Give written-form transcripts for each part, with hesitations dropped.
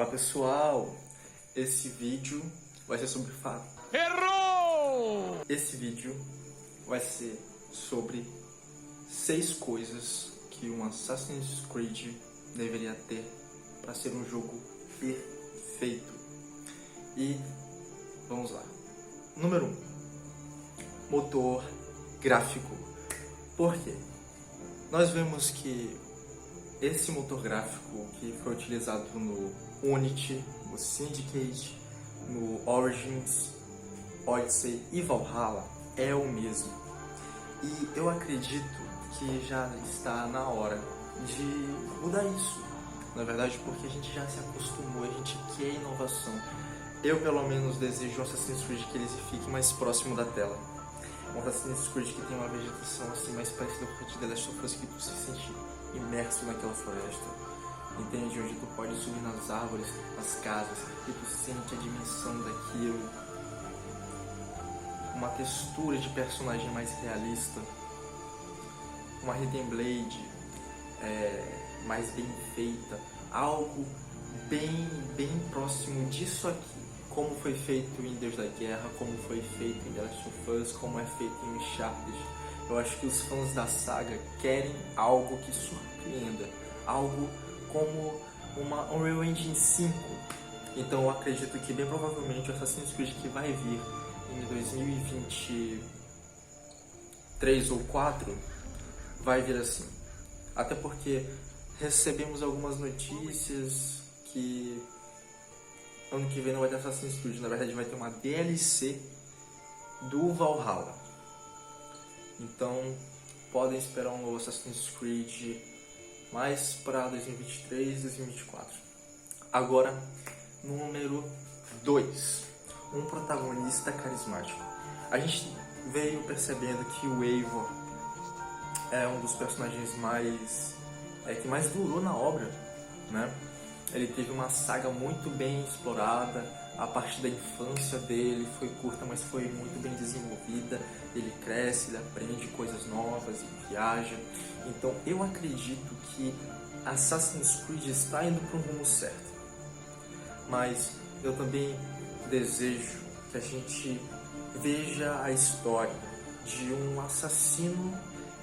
pessoal, esse vídeo vai ser sobre fato. Errou! Esse vídeo vai ser sobre 6 coisas que um Assassin's Creed deveria ter para ser um jogo perfeito. E vamos lá. Número 1. Motor gráfico. Por quê? Nós vemos que esse motor gráfico que foi utilizado no Unity, no Syndicate, no Origins, Odyssey e Valhalla é o mesmo. E eu acredito que já está na hora de mudar isso. Na verdade, porque a gente já se acostumou, a gente quer inovação. Eu, pelo menos, desejo um Assassin's Creed que ele fique mais próximo da tela. Um Assassin's Creed que tem uma vegetação assim mais parecida com a de The Last of Us, que tu se sente imerso naquela floresta, entende? Onde tu pode subir nas árvores, nas casas, e tu sente a dimensão daquilo, uma textura de personagem mais realista, uma Hidden Blade mais bem feita, algo bem próximo disso aqui, como foi feito em Deus da Guerra, como foi feito em The Last of Us, como é feito em Uncharted. Eu acho que os fãs da saga querem algo que surpreenda, algo como uma Unreal Engine 5. Então eu acredito que bem provavelmente o Assassin's Creed que vai vir em 2023 ou 4 vai vir assim. Até porque recebemos algumas notícias que ano que vem não vai ter Assassin's Creed, na verdade vai ter uma DLC do Valhalla. Então, podem esperar um novo Assassin's Creed mais para 2023, 2024. Agora, número 2. Um protagonista carismático. A gente veio percebendo que o Eivor é um dos personagens que mais durou na obra, né? Ele teve uma saga muito bem explorada, a parte da infância dele foi curta, mas foi muito bem desenvolvida. Ele cresce, ele aprende coisas novas, ele viaja. Então eu acredito que Assassin's Creed está indo para um rumo certo. Mas eu também desejo que a gente veja a história de um assassino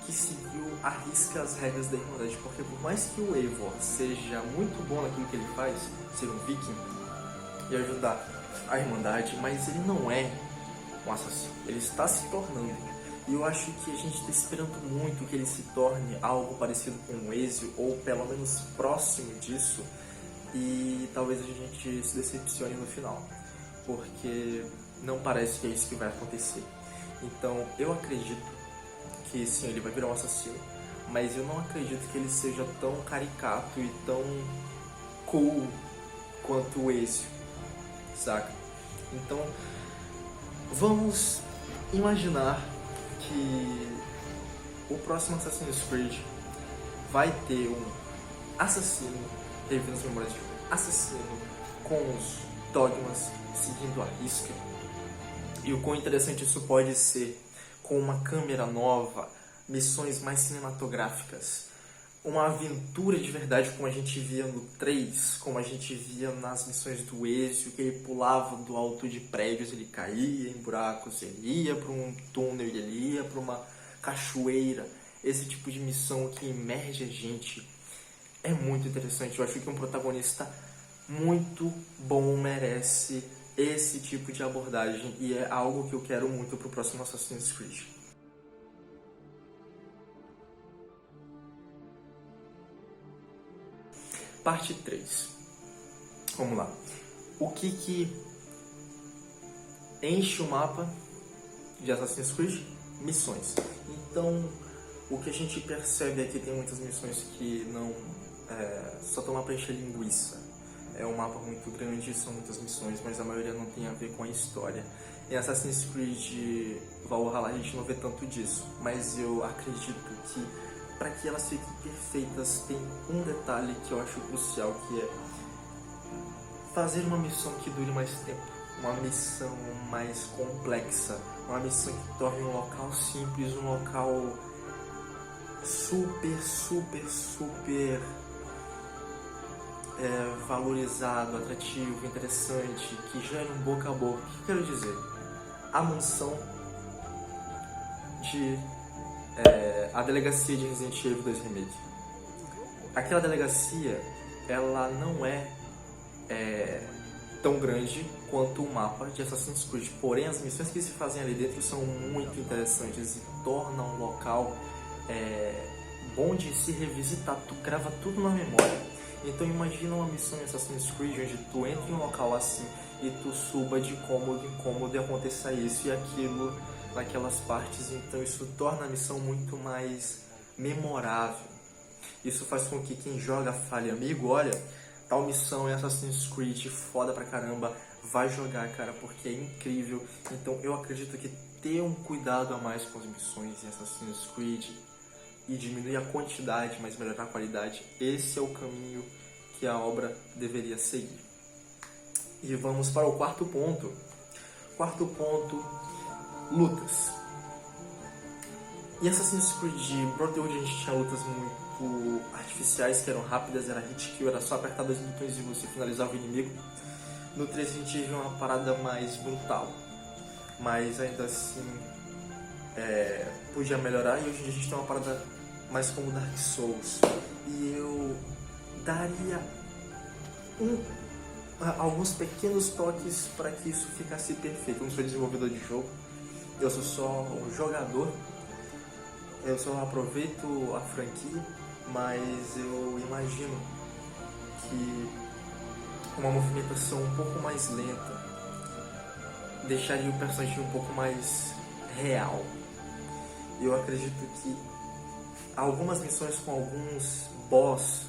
que seguiu à risca as regras da Irmandade, porque por mais que o Eivor seja muito bom naquilo que ele faz, ser um viking e ajudar a Irmandade, mas ele não é um assassino, ele está se tornando. E eu acho que a gente está esperando muito que ele se torne algo parecido com o Ezio, ou pelo menos próximo disso, e talvez a gente se decepcione no final, porque não parece que é isso que vai acontecer. Então eu acredito que sim, ele vai virar um assassino, mas eu não acredito que ele seja tão caricato e tão cool quanto o Ezio, saca? Então, vamos imaginar que o próximo Assassin's Creed vai ter um assassino, revivendo as memórias de um assassino com os dogmas seguindo a risca. E o quão interessante isso pode ser, com uma câmera nova, missões mais cinematográficas, uma aventura de verdade como a gente via no 3, como a gente via nas missões do Ezio, que ele pulava do alto de prédios, ele caía em buracos, ele ia para um túnel, ele ia para uma cachoeira. Esse tipo de missão que imerge a gente é muito interessante. Eu acho que um protagonista muito bom merece esse tipo de abordagem e é algo que eu quero muito pro próximo Assassin's Creed. Parte 3. Vamos lá. O que enche o mapa de Assassin's Creed? Missões. Então, o que a gente percebe é que tem muitas missões que não só estão lá para encher linguiça. É um mapa muito grande, são muitas missões, mas a maioria não tem a ver com a história. Em Assassin's Creed Valhalla a gente não vê tanto disso, mas eu acredito que para que elas fiquem perfeitas tem um detalhe que eu acho crucial, que é fazer uma missão que dure mais tempo, uma missão mais complexa, uma missão que torne um local simples, um local super valorizado, atrativo, interessante, que gera um boca a boca. O que eu quero dizer? A mansão de a delegacia de Resident Evil 2 Remake. Aquela delegacia, ela não é tão grande quanto o mapa de Assassin's Creed, porém as missões que se fazem ali dentro são muito interessantes e tornam um local bom de se revisitar. Tu grava tudo na memória. Então imagina uma missão em Assassin's Creed onde tu entra em um local assim e tu suba de cômodo em cômodo e aconteça isso e aquilo naquelas partes. Então isso torna a missão muito mais memorável. Isso faz com que quem joga fale: amigo, olha, tal missão em Assassin's Creed, foda pra caramba, vai jogar, cara, porque é incrível. Então eu acredito que ter um cuidado a mais com as missões em Assassin's Creed e diminuir a quantidade, mas melhorar a qualidade, esse é o caminho que a obra deveria seguir. E vamos para o quarto ponto. Quarto ponto, lutas. Em Assassin's Creed Brotherhood a gente tinha lutas muito artificiais, que eram rápidas, era hit kill, era só apertar 2 botões e você finalizava o inimigo. No 3 a gente viu uma parada mais brutal, mas ainda assim podia melhorar, e hoje em dia a gente tem uma parada mais como Dark Souls. E eu daria alguns pequenos toques para que isso ficasse perfeito. Eu não sou desenvolvedor de jogo, eu sou só um jogador, eu só aproveito a franquia, mas eu imagino que uma movimentação um pouco mais lenta deixaria o personagem um pouco mais real. Eu acredito que algumas missões com alguns boss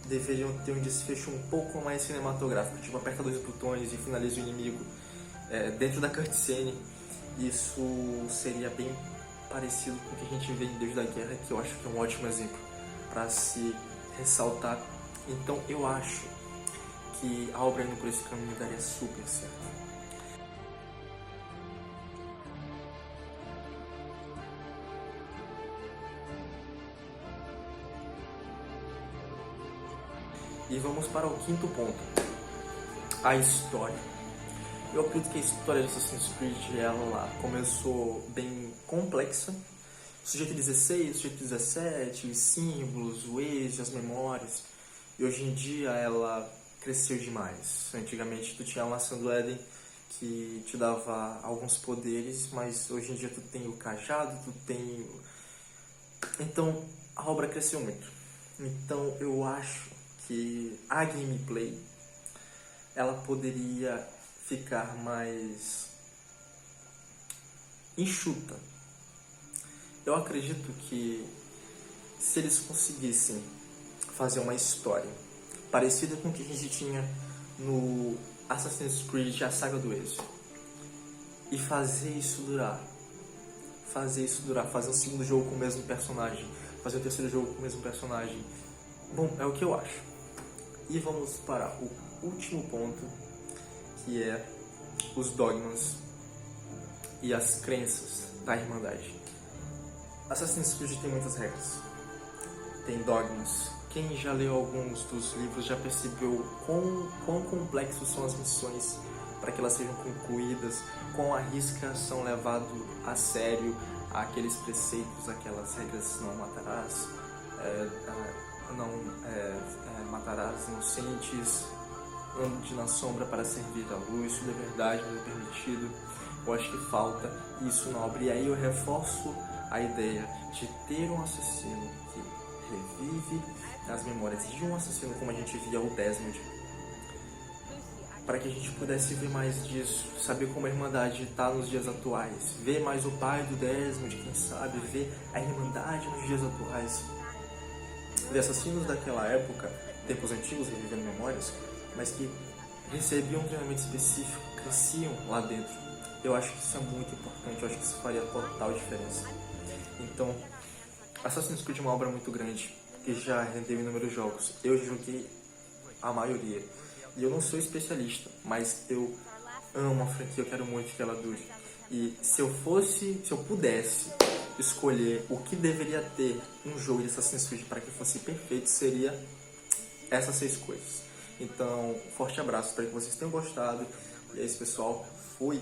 deveriam ter um desfecho um pouco mais cinematográfico, tipo aperta 2 botões e finaliza o inimigo dentro da cutscene. Isso seria bem parecido com o que a gente vê em Deus da Guerra, que eu acho que é um ótimo exemplo para se ressaltar. Então eu acho que a obra indo por esse caminho daria super certo. E vamos para o quinto ponto, a história. Eu acredito que a história de Assassin's Creed ela começou bem complexa. O sujeito 16, o sujeito 17, os símbolos, o Waze, as memórias. E hoje em dia ela cresceu demais. Antigamente tu tinha a maçã do Éden que te dava alguns poderes, mas hoje em dia tu tem o cajado, tu tem... Então a obra cresceu muito. Então eu acho que a gameplay ela poderia ficar mais enxuta. Eu acredito que se eles conseguissem fazer uma história parecida com o que a gente tinha no Assassin's Creed, a saga do Ezio, e fazer isso durar, fazer um segundo jogo com o mesmo personagem, fazer um terceiro jogo com o mesmo personagem, bom, é o que eu acho. E vamos para o último ponto, que é os dogmas e as crenças da Irmandade. Assassin's Creed tem muitas regras, tem dogmas. Quem já leu alguns dos livros já percebeu quão complexos são as missões para que elas sejam concluídas, quão à risca são levados a sério aqueles preceitos, aquelas regras: não matarás, matarás inocentes, ande na sombra para servir a luz, tudo é verdade, mas é permitido. Eu acho que falta isso na obra, e aí eu reforço a ideia de ter um assassino que revive as memórias de um assassino como a gente via o Desmond, para que a gente pudesse ver mais disso, saber como a Irmandade está nos dias atuais, ver mais o pai do Desmond, quem sabe, ver a Irmandade nos dias atuais, ver assassinos daquela época, tempos antigos, revivendo memórias, mas que recebiam um treinamento específico, cresciam lá dentro. Eu acho que isso é muito importante, eu acho que isso faria total diferença. Então, Assassin's Creed é uma obra muito grande, que já rendeu inúmeros jogos. Eu joguei a maioria, e eu não sou especialista, mas eu amo a franquia, eu quero muito que ela dure. E se eu pudesse escolher o que deveria ter um jogo de Assassin's Creed para que fosse perfeito, seria essas 6 coisas. Então, forte abraço, espero que vocês tenham gostado. E é isso, pessoal. Fui!